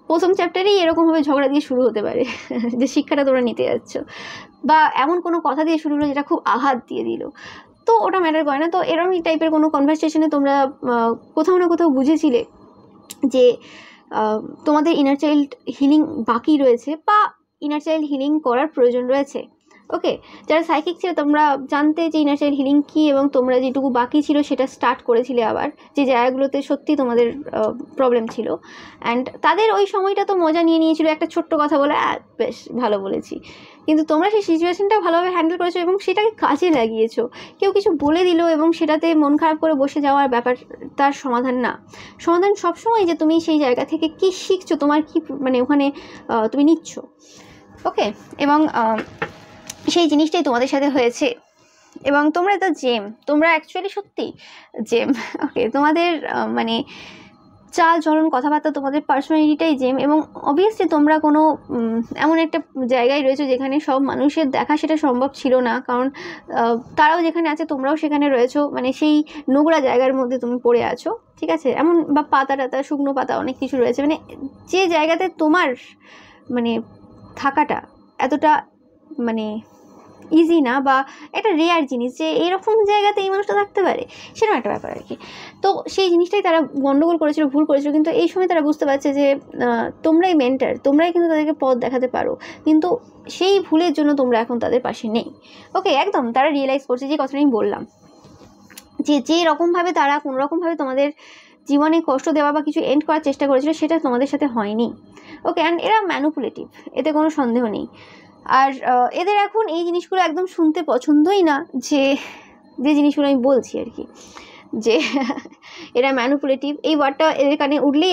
প্রথম চ্যাপ্টারেই এরকমভাবে ঝগড়া দিয়ে শুরু হতে পারে যে শিক্ষাটা তোমরা নিতে যাচ্ছ, বা এমন কোনো কথা দিয়ে শুরু হলো যেটা খুব আঘাত দিয়ে দিল, তো ওটা ম্যাটার করে না। তো এরকম টাইপের কোনো কনভারসেশনে তোমরা কোথাও না কোথাও বুঝেছিলে যে তোমাদের ইনার চাইল্ড হিলিং বাকি রয়েছে, বা ইনার চাইল্ড হিলিং করার প্রয়োজন রয়েছে। ওকে, যারা সাইকিক ছিল তোমরা জানতে যে ইনার চাইল্ড হিলিং কী, এবং তোমরা যেটুকু বাকি ছিল সেটা স্টার্ট করেছিলে আবার, যে জায়গাগুলোতে সত্যি তোমাদের প্রবলেম ছিল। অ্যান্ড তাদের ওই সময়টা তো মজা নিয়েছিল একটা ছোট্ট কথা বলে, বেশ ভালো বলেছি, কিন্তু তোমরা সেই সিচুয়েশনটা ভালোভাবে হ্যান্ডেল করেছো এবং সেটাকে কাজে লাগিয়েছো। কেউ কিছু বলে দিল এবং সেটাতে মন খারাপ করে বসে যাওয়ার ব্যাপার তার সমাধান না। সমাধান সবসময় যে তুমি সেই জায়গা থেকে কী শিখছো, তোমার কী মানে ওখানে তুমি নিচ্ছ। ওকে, এবং সেই জিনিসটাই তোমাদের সাথে হয়েছে, এবং তোমরা তো জেম, তোমরা অ্যাকচুয়ালি সত্যি জেম। ওকে, তোমাদের মানে চাল চলন কথাবার্তা তোমাদের পার্সোনালিটিটাই জেম। এবং অবভিয়াসলি তোমরা কোনো এমন একটা জায়গায় রয়েছো যেখানে সব মানুষের দেখা সেটা সম্ভব ছিল না, কারণ তারাও যেখানে আছে তোমরাও সেখানে রয়েছো, মানে সেই নোংরা জায়গার মধ্যে তুমি পড়ে আছো, ঠিক আছে, এমন বা পাতা টাতা শুকনো পাতা অনেক কিছু রয়েছে, মানে যে জায়গাতে তোমার মানে থাকাটা এতটা মানে ইজি না, বা একটা রেয়ার জিনিস যে এরকম জায়গাতে এই মানুষটা থাকতে পারে, সেরকম একটা ব্যাপার আর কি। তো সেই জিনিসটাই তারা গন্ডগোল করেছিল, ভুল করেছিল, কিন্তু এই সময় তারা বুঝতে পারছে যে তোমরাই মেন্টার, তোমরাই কিন্তু তাদেরকে পথ দেখাতে পারো, কিন্তু সেই ভুলের জন্য তোমরা এখন তাদের পাশে নেই। ওকে, একদম তারা রিয়েলাইজ করছে যে কথাটা আমি বললাম, যে রকমভাবে তারা কোনোরকমভাবে তোমাদের জীবনে কষ্ট দেওয়া বা কিছু এন্ড করার চেষ্টা করেছিল সেটা তোমাদের সাথে হয়নি। ওকে, অ্যান্ড এরা ম্যানুপুলেটিভ, এতে কোনো সন্দেহ নেই। আর এদের এখন এই জিনিসগুলো একদম শুনতে পছন্দই না, যে জিনিসগুলো আমি বলছি আর কি, যে এরা ম্যানুপুলেটিভ, এই ওয়ার্ডটা এদের কানে উঠলেই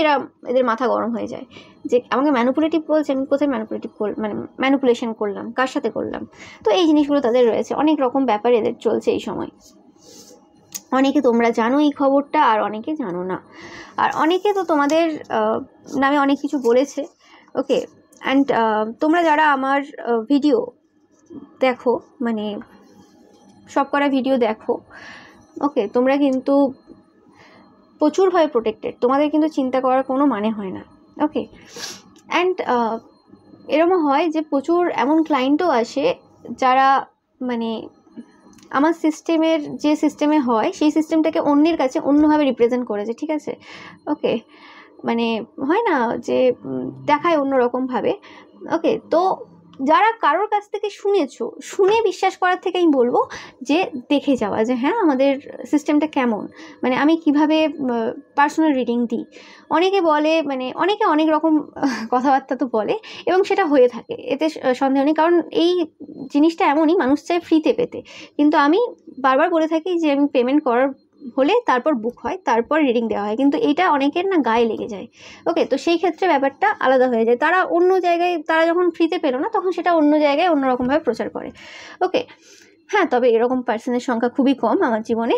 এদের মাথা গরম হয়ে যায়, যে আমাকে ম্যানুপুলেটিভ বলছে, আমি কোথায় ম্যানুপুলেটিভ মানে ম্যানুপুলেশন করলাম, কার সাথে করলাম। তো এই জিনিসগুলো তাদের রয়েছে, অনেক রকম ব্যাপার এদের চলছে এই সময়। অনেকে তোমরা জানো এই খবরটা, আর অনেকে জানো না, আর অনেকে তো তোমাদের নামে অনেক কিছু বলেছে। ওকে, অ্যান্ড তোমরা যারা আমার ভিডিও দেখো, মানে সব করা ভিডিও দেখো, ওকে, তোমরা কিন্তু প্রচুরভাবে প্রোটেক্টেড, তোমাদের কিন্তু চিন্তা করার কোনো মানে হয় না। ওকে, অ্যান্ড এরকম হয় যে প্রচুর এমন ক্লায়েন্টও আসে যারা মানে আমার সিস্টেমের যে সিস্টেমে হয় সেই সিস্টেমটাকে অন্যের কাছে অন্যভাবে রিপ্রেজেন্ট করেছে, ঠিক আছে। ওকে, মানে হয় না যে দেখায় অন্যরকমভাবে। ওকে, তো যারা কারোর কাছ থেকে শুনেছো, শুনে বিশ্বাস করার থেকে আমি বলবো যে দেখে যাওয়া, যে হ্যাঁ আমাদের সিস্টেমটা কেমন, মানে আমি কিভাবে পার্সোনাল রিডিং দিই। অনেকে বলে, মানে অনেকে অনেক রকম কথাবার্তা তো বলে, এবং সেটা হয়ে থাকে, এতে সন্দেহ নেই, কারণ এই জিনিসটা এমনই, মানুষ চায় ফ্রিতে পেতে, কিন্তু আমি বারবার বলে থাকি যে আমি পেমেন্ট করার হলে তারপর বুক হয়, তারপর রিডিং দেওয়া হয়, কিন্তু এটা অনেকের না গায়ে লেগে যায়। ওকে, তো সেই ক্ষেত্রে ব্যাপারটা আলাদা হয়ে যায়, তারা অন্য জায়গায়, তারা যখন ফ্রিতে পেলো না তখন সেটা অন্য জায়গায় অন্যরকমভাবে প্রচার করে। ওকে, হ্যাঁ, তবে এরকম পার্সনের সংখ্যা খুবই কম আমার জীবনে,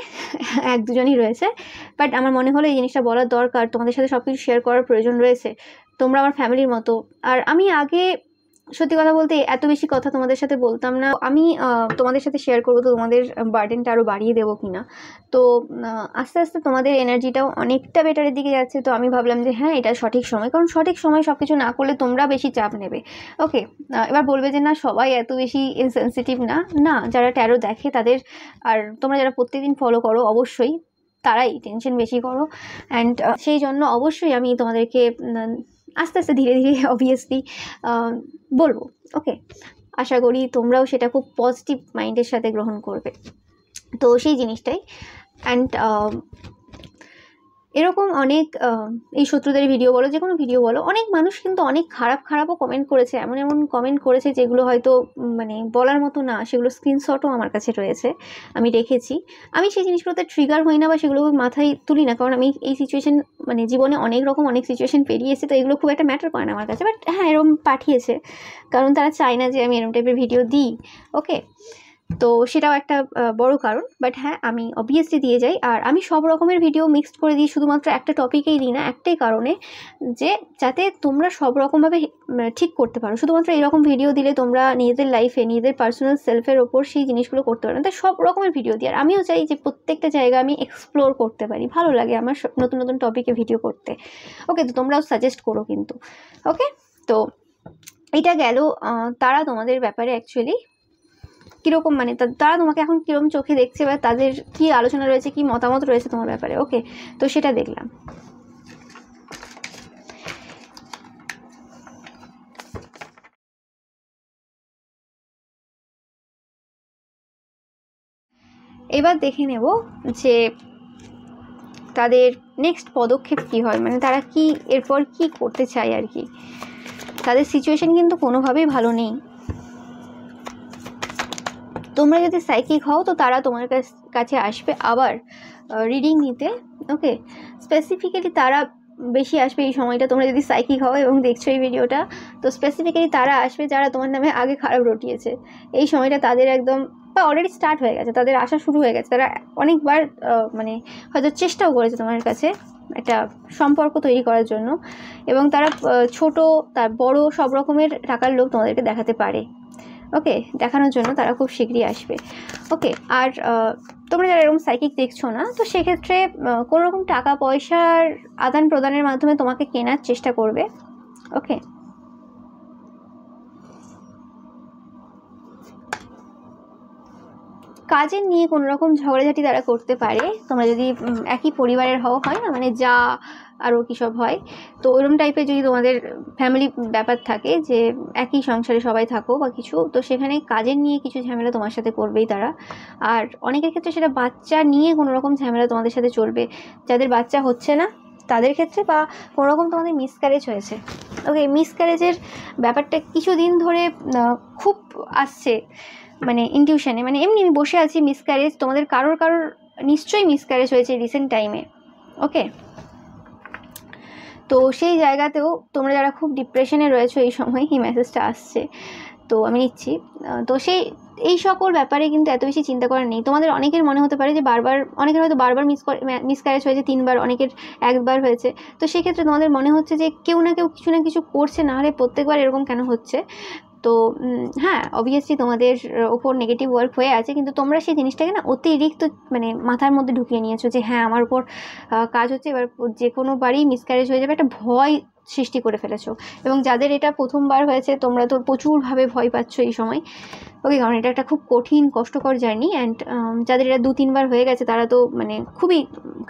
এক দুজনই রয়েছে, বাট আমার মনে হলো এই জিনিসটা বলার দরকার, তোমাদের সাথে সব কিছু শেয়ার করার প্রয়োজন রয়েছে, তোমরা আমার ফ্যামিলির মতো। আর আমি আগে সত্যি কথা বলতে এত বেশি কথা তোমাদের সাথে বলতাম না, আমি তোমাদের সাথে শেয়ার করবো তো তোমাদের বার্ডেনটা আরও বাড়িয়ে দেবো কিনা, তো আস্তে আস্তে তোমাদের এনার্জিটাও অনেকটা বেটারের দিকে যাচ্ছে, তো আমি ভাবলাম যে হ্যাঁ এটা সঠিক সময়, কারণ সঠিক সময় সব কিছু না করলে তোমরা বেশি চাপ নেবে। ওকে, এবার বলবে যে না সবাই এত বেশি ইনসেনসিটিভ না, না যারা ট্যারো দেখে তাদের, আর তোমরা যারা প্রত্যেকদিন ফলো করো অবশ্যই তারাই টেনশন বেশি করো, অ্যান্ড সেই জন্য অবশ্যই আমি তোমাদেরকে আস্তে আস্তে ধীরে ধীরে অবভিয়াসলি বলবো। ওকে, আশা করি তোমরাও সেটা খুব পজিটিভ মাইন্ডের সাথে গ্রহণ করবে, তো সেই জিনিসটাই। অ্যান্ড এরকম অনেক এই শত্রুদের ভিডিও বলো, যে কোনো ভিডিও বলো, অনেক মানুষ কিন্তু অনেক খারাপও কমেন্ট করেছে, এমন কমেন্ট করেছে যেগুলো হয়তো মানে বলার মতো না, সেগুলো স্ক্রিনশটও আমার কাছে রয়েছে, আমি রেখেছি। আমি সেই জিনিসগুলোতে ট্রিগার হই না বা সেগুলো মাথায় তুলি না, কারণ আমি এই সিচুয়েশন মানে জীবনে অনেক সিচুয়েশন পেরিয়ে এসেছি, তো এগুলো খুব একটা ম্যাটার করে না আমার কাছে। বাট হ্যাঁ, এরকম পাঠিয়েছে, কারণ তারা চায় না যে আমি এরকম টাইপের ভিডিও দিই। ওকে, তো সেটাও একটা বড় কারণ, বাট হ্যাঁ আমি অবভিয়াসলি দিয়ে যাই, আর আমি সব রকমের ভিডিও মিক্সড করে দিই, শুধুমাত্র একটা টপিকেই দিই না, একটাই কারণে যে যাতে তোমরা সব রকমভাবে ঠিক করতে পারো। শুধুমাত্র এরকম ভিডিও দিলে তোমরা নিজেদের লাইফে নিজেদের পার্সোনাল সেলফের ওপর সেই জিনিসগুলো করতে পারো না, তাই সব রকমের ভিডিও দিই। আর আমিও চাই যে প্রত্যেকটা জায়গা আমি এক্সপ্লোর করতে পারি, ভালো লাগে আমার নতুন নতুন টপিকে ভিডিও করতে। ওকে, তো তোমরাও সাজেস্ট করো কিন্তু। ওকে, তো এটা গেল তারা তোমাদের ব্যাপারে অ্যাকচুয়ালি কীরকম, মানে তারা তোমাকে এখন কীরকম চোখে দেখছে, বা তাদের কী আলোচনা রয়েছে, কী মতামত রয়েছে তোমার ব্যাপারে। ওকে, তো সেটা দেখলাম। এবার দেখে নেব যে তাদের নেক্সট পদক্ষেপ কী হয়, মানে তারা কি এরপর কি করতে চায় আর কি। তাদের সিচুয়েশন কিন্তু কোনোভাবেই ভালো নেই। তোমরা যদি সাইকিক হও তো তারা তোমার কাছে আসবে আবার রিডিং নিতে। ওকে, স্পেসিফিক্যালি তারা বেশি আসবে এই সময়টা, তোমরা যদি সাইকিক হও এবং দেখছো এই ভিডিওটা, তো স্পেসিফিক্যালি তারা আসবে যারা তোমার নামে আগে খারাপ রটিয়েছে। এই সময়টা তাদের একদম, বা অলরেডি স্টার্ট হয়ে গেছে, তাদের আসা শুরু হয়ে গেছে, তারা অনেকবার মানে হয়তো চেষ্টাও করেছে তোমার কাছে, একটা সম্পর্ক তৈরি করার জন্য, এবং তারা ছোট তার বড় সব রকমের টাকার লোভ তোমাদেরকে দেখাতে পারে। ওকে, দেখানোর জন্য তারা খুব শীঘ্রই আসবে। ওকে, আর তোমরা যারা এরকম সাইকিক দেখছো না, তো সেক্ষেত্রে কোনো রকম টাকা পয়সার আদান প্রদানের মাধ্যমে তোমাকে কেনার চেষ্টা করবে। ওকে, কাজের নিয়ে কোনো রকম ঝগড়াঝাটি তারা করতে পারে। তোমরা যদি একই পরিবারের হয় না, মানে যা আরও কী সব হয়, তো ওইরকম টাইপের যদি তোমাদের ফ্যামিলি ব্যাপার থাকে যে একই সংসারে সবাই থাকো বা কিছু, তো সেখানে কাজের নিয়ে কিছু ঝামেলা তোমার সাথে করবেই তারা। আর অনেকের ক্ষেত্রে সেটা বাচ্চা নিয়ে কোনো রকম ঝামেলা তোমাদের সাথে চলবে, যাদের বাচ্চা হচ্ছে না তাদের ক্ষেত্রে, বা কোনো রকম তোমাদের মিসক্যারেজ হয়েছে। ওকে, মিসক্যারেজের ব্যাপারটা কিছুদিন ধরে খুব আসছে, মানে ইনটিউশনে, মানে এমনি আমি বসে আছি, মিসক্যারেজ তোমাদের কারোর নিশ্চয়ই মিসক্যারেজ হয়েছে রিসেন্ট টাইমে। ওকে, তো সেই জায়গাতেও তোমরা যারা খুব ডিপ্রেশনে রয়েছো এই সময়, এই মেসেজটা আসছে, তো আমি নিচ্ছি। তো এই সকল ব্যাপারে কিন্তু এত বেশি চিন্তা করার নেই। তোমাদের অনেকের মনে হতে পারে যে অনেকের হয়তো বারবার মিসক্যারেজ হয়েছে, 3বার, অনেকের 1বার হয়েছে। তো সেক্ষেত্রে তোমাদের মনে হচ্ছে যে কেউ না কেউ কিছু না কিছু করছে, না হলে প্রত্যেকবার এরকম কেন হচ্ছে। তো হ্যাঁ, অবভিয়াসলি তোমাদের ওপর নেগেটিভ ওয়ার্ক হয়ে আছে, কিন্তু তোমরা সেই জিনিসটাকে না অতিরিক্ত মানে মাথার মধ্যে ঢুকিয়ে নিয়েছো যে হ্যাঁ আমার উপর কাজ হচ্ছে, এবার যে কোনোবারই মিসক্যারেজ হয়ে যাবে, একটা ভয় সৃষ্টি করে ফেলেছো। এবং যাদের এটা প্রথমবার হয়েছে, তোমরা তো প্রচুরভাবে ভয় পাচ্ছ এই সময়। ওকে, কারণ এটা একটা খুব কঠিন কষ্টকর জার্নি। অ্যান্ড যাদের এটা 2-3বার হয়ে গেছে, তারা তো মানে খুবই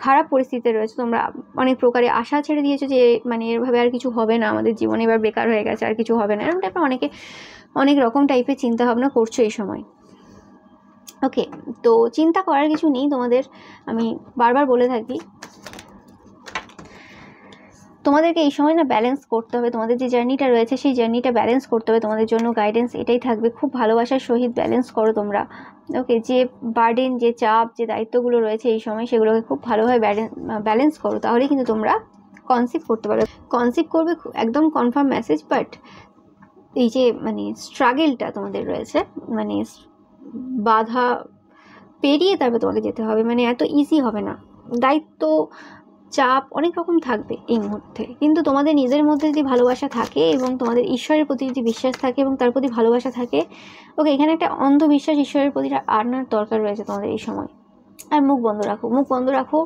খারাপ পরিস্থিতিতে রয়েছে। তোমরা অনেক প্রকারে আশা ছেড়ে দিয়েছো যে মানে এভাবে আর কিছু হবে না আমাদের জীবনে, এবার বেকার হয়ে গেছে, আর কিছু হবে না, এরকম টাইপের অনেক রকম টাইপের চিন্তাভাবনা করছো এই সময়। ওকে, তো চিন্তা করার কিছু নেই তোমাদের, আমি বারবার বলে থাকি তোমাদেরকে এই সময় না ব্যালেন্স করতে হবে। তোমাদের যে জার্নিটা রয়েছে সেই জার্নিটা ব্যালেন্স করতে হবে। তোমাদের জন্য গাইডেন্স এটাই থাকবে, খুব ভালোবাসার সহিত ব্যালেন্স করো তোমরা। ওকে, যে বার্ডেন, যে চাপ, যে দায়িত্বগুলো রয়েছে এই সময়, সেগুলোকে খুব ভালোভাবে ব্যালেন্স করো, তাহলে কিন্তু তোমরা কনসিভ করতে পারবে। কনসিভ করবে একদম কনফার্ম মেসেজ। বাট এই যে মানে স্ট্রাগেলটা তোমাদের রয়েছে, মানে বাধা পেরিয়ে তারপরে তোমাকে যেতে হবে, মানে এত ইজি হবে না। দায়িত্ব, চাপ অনেক রকম থাকবে এই মুহূর্তে, কিন্তু তোমাদের নিজের মধ্যে যদি ভালোবাসা থাকে এবং তোমাদের ঈশ্বরের প্রতি যদি বিশ্বাস থাকে এবং তার প্রতি ভালোবাসা থাকে, ওকে, এখানে একটা অন্ধবিশ্বাস ঈশ্বরের প্রতি আনার দরকার রয়েছে তোমাদের এই সময়। আর মুখ বন্ধ রাখো।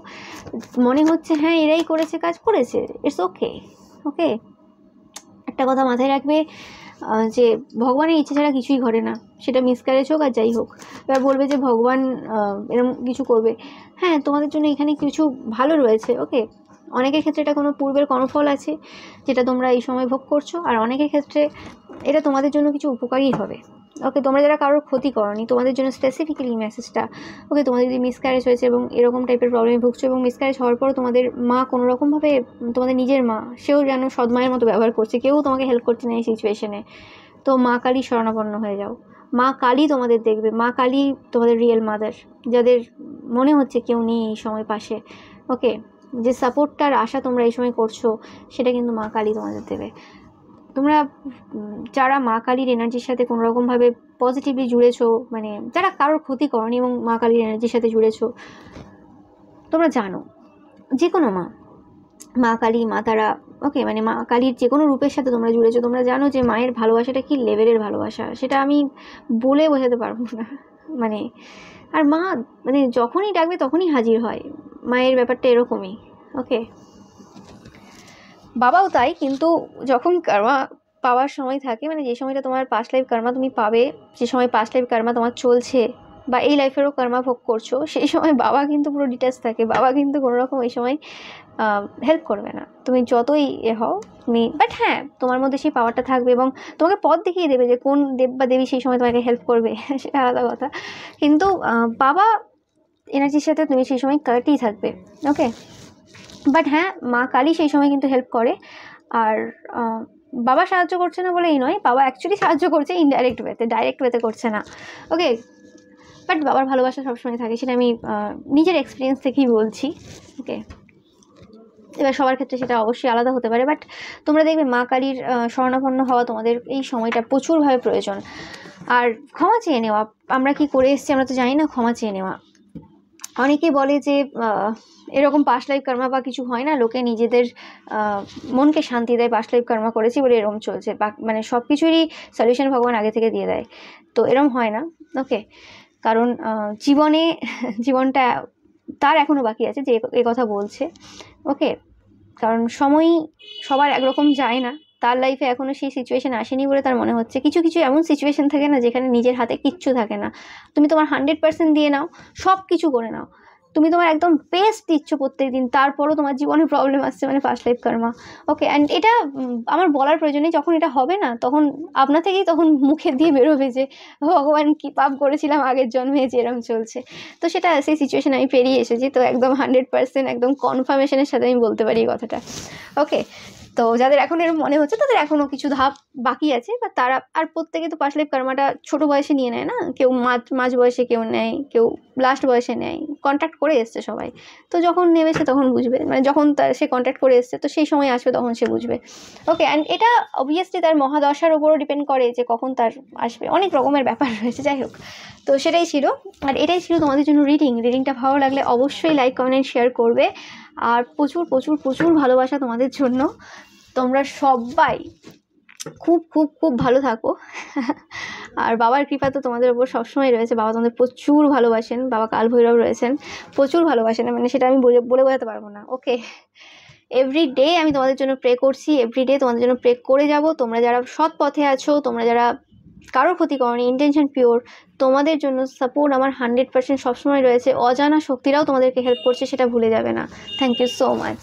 মনে হচ্ছে হ্যাঁ এরাই করেছে, কাজ করেছে, ইটস ওকে। ওকে, একটা কথা মাথায় রাখবে যে ভগবানের ইচ্ছে ছাড়া কিছুই ঘটে না, সেটা মিসক্যারেজ হোক আর যাই হোক। এবার বলবে যে ভগবান এরকম কিছু করবে, হ্যাঁ তোমাদের জন্য এখানে কিছু ভালো রয়েছে। ওকে, অনেকের ক্ষেত্রে এটা কোনো পূর্বের কর্মফল আছে যেটা তোমরা এই সময় ভোগ করছো, আর অনেকের ক্ষেত্রে এটা তোমাদের জন্য কিছু উপকারী হবে। ওকে, তোমরা যারা কারোর ক্ষতি করনি, তোমাদের জন্য স্পেসিফিক্যালি মেসেজটা। ওকে, তোমাদের যদি মিসক্যারেজ হয়েছে এবং এরকম টাইপের প্রবলেমে ভুগছো, এবং মিসক্যারেজ হওয়ার পর তোমাদের মা কোনো রকমভাবে, তোমাদের নিজের মা, সেও যেন সৎমায়ের মতো ব্যবহার করছে, কেউ তোমাকে হেল্প করছে না এই সিচুয়েশনে, তো মা কালী শরণাপন্ন হয়ে যাও। মা কালী তোমাদের দেখবে, মা কালী তোমাদের রিয়েল মাদার, যাদের মনে হচ্ছে কেউ নেই এই সময় পাশে। ওকে, যে সাপোর্টটার আশা তোমরা এই সময় করছো, সেটা কিন্তু মা কালী তোমাদের দেবে। তোমরা যারা মা কালীর এনার্জির সাথে কোনো রকমভাবে পজিটিভলি জুড়েছো, মানে যারা কারোর ক্ষতি করনি এবং মা কালীর এনার্জির সাথে জুড়েছো, তোমরা জানো যে কোনো মা কালী, মা তারা, ওকে, মানে মা কালীর যে কোনো রূপের সাথে তোমরা জুড়েছো, তোমরা জানো যে মায়ের ভালোবাসাটা কি লেভেলের ভালোবাসা, সেটা আমি বলে বোঝাতে পারবো না। মানে আর মা মানে যখনই ডাকবে তখনই হাজির হয়, মায়ের ব্যাপারটা এরকমই। ওকে, বাবাও তাই, কিন্তু যখন কর্মা পাওয়ার সময় থাকে, মানে যে সময়টা তোমার পাস্ট লাইফ কর্মা তুমি পাবে, যে সময় পাস্ট লাইফ কর্মা তোমার চলছে বা এই লাইফেরও কর্মা ভোগ করছো, সেই সময় বাবা কিন্তু পুরো ডিটেলস থাকে। বাবা কিন্তু কোনো রকম এই সময় হেল্প করবে না, তুমি যতই হও তুমি। বাট হ্যাঁ, তোমার মধ্যে সেই পাওয়ারটা থাকবে এবং তোমাকে পথ দেখিয়ে দেবে যে কোন দেব বা দেবী সেই সময় তোমাকে হেল্প করবে, সেটা আলাদা কথা। কিন্তু বাবা এনার্জির সাথে তুমি সেই সময় কানেক্টেই থাকবে। ওকে, বাট হ্যাঁ, মা কালী সেই সময় কিন্তু হেল্প করে। আর বাবা সাহায্য করছে না বলেই নয়, বাবা অ্যাকচুয়ালি সাহায্য করছে ইনডাইরেক্ট ওয়েতে, ডাইরেক্ট ওয়েতে করছে না। ওকে, বাট বাবার ভালোবাসা সবসময় থাকে, সেটা আমি নিজের এক্সপিরিয়েন্স থেকেই বলছি। ওকে, এবার সবার ক্ষেত্রে সেটা অবশ্যই আলাদা হতে পারে, বাট তোমরা দেখবে মা কালীর শরণাপন্ন হওয়া তোমাদের এই সময়টা প্রচুরভাবে প্রয়োজন। আর ক্ষমা চেয়ে নেওয়া, আমরা কি করে এসেছি আমরা তো জানি না, ক্ষমা চেয়ে নেওয়া। অনেকেই বলে যে এরকম পাস্ট লাইফ কর্মা বা কিছু হয় না, লোকে নিজেদের মনকে শান্তি দেয়, পাস্ট লাইফ কর্মা করেছি বলে এরকম চলছে, মানে সব কিছুরই সলিউশন ভগবান আগে থেকে দিয়ে দেয়। তো এরকম হয় না। ওকে, কারণ জীবনটা তার এখনও বাকি আছে যে এ কথা বলছে। ওকে, কারণ সময়ই সবার একরকম যায় না, তার লাইফে এখনও সেই সিচুয়েশন আসেনি বলে তার মনে হচ্ছে। কিছু কিছু এমন সিচুয়েশন থাকে না যেখানে নিজের হাতে কিচ্ছু থাকে না, তুমি তোমার 100% দিয়ে নাও, সব কিছু করে নাও, তুমি তোমার একদম বেস্ট দিচ্ছ প্রত্যেক দিন, তারপরও তোমার জীবনে প্রবলেম আসছে, মানে past life Karma. Okay, and এটা আমার বলার প্রয়োজন নেই, যখন এটা হবে না তখন আপনার থেকেই তখন মুখে দিয়ে বেরোবে যে ভগবান কি পাপ করেছিলাম আগের জন্মে যে এরম চলছে। তো সেটা সেই সিচুয়েশন আমি পেরিয়ে এসেছি, তো একদম 100% একদম কনফার্মেশনের সাথে আমি বলতে পারি এই কথাটা। ওকে, তো যাদের এখন এরকম মনে হচ্ছে তাদের এখনও কিছু ধাপ বাকি আছে, বা তারা আর প্রত্যেকে তো পাস্ট লাইফ কর্মাটা ছোটো বয়সে নিয়ে নেয় না, কেউ মাঝ বয়সে কেউ নেয়, কেউ লাস্ট বয়সে নেয়, কন্ট্যাক্ট করে এসছে সবাই। তো যখন নেমেছে তখন বুঝবে, মানে যখন সে কন্ট্যাক্ট করে এসছে তো সেই সময় আসবে তখন সে বুঝবে। ওকে, অ্যান্ড এটা অবভিয়াসলি তার মহাদশার ওপরও ডিপেন্ড করে যে কখন তার আসবে, অনেক রকমের ব্যাপার রয়েছে। যাই হোক, তো সেটাই ছিল, আর এটাই ছিল তোমাদের জন্য রিডিংটা ভালো লাগলে অবশ্যই লাইক কমেন্ট শেয়ার করবে, আর প্রচুর প্রচুর প্রচুর ভালোবাসা তোমাদের জন্য। তোমরা সবাই খুব খুব খুব ভালো থাকো আর বাবার কৃপা তো তোমাদের ওপর সবসময় রয়েছে, বাবা তোমাদের প্রচুর ভালোবাসেন, বাবা কাল ভৈরব রয়েছেন, প্রচুর ভালোবাসেন, মানে সেটা আমি বলে বোঝাতে পারবো না। ওকে, এভরিডে আমি তোমাদের জন্য প্রে করছি, এভরিডে তোমাদের জন্য প্রে করে যাব। তোমরা যারা সৎ পথে আছো, তোমরা যারা কারোর ক্ষতি করনি, ইন্টেনশন পিওর, তোমাদের জন্য সাপোর্ট আমার 100% সবসময় রয়েছে। অজানা শক্তিরাও তোমাদেরকে হেল্প করছে, সেটা ভুলে যাবে না। Thank you so much.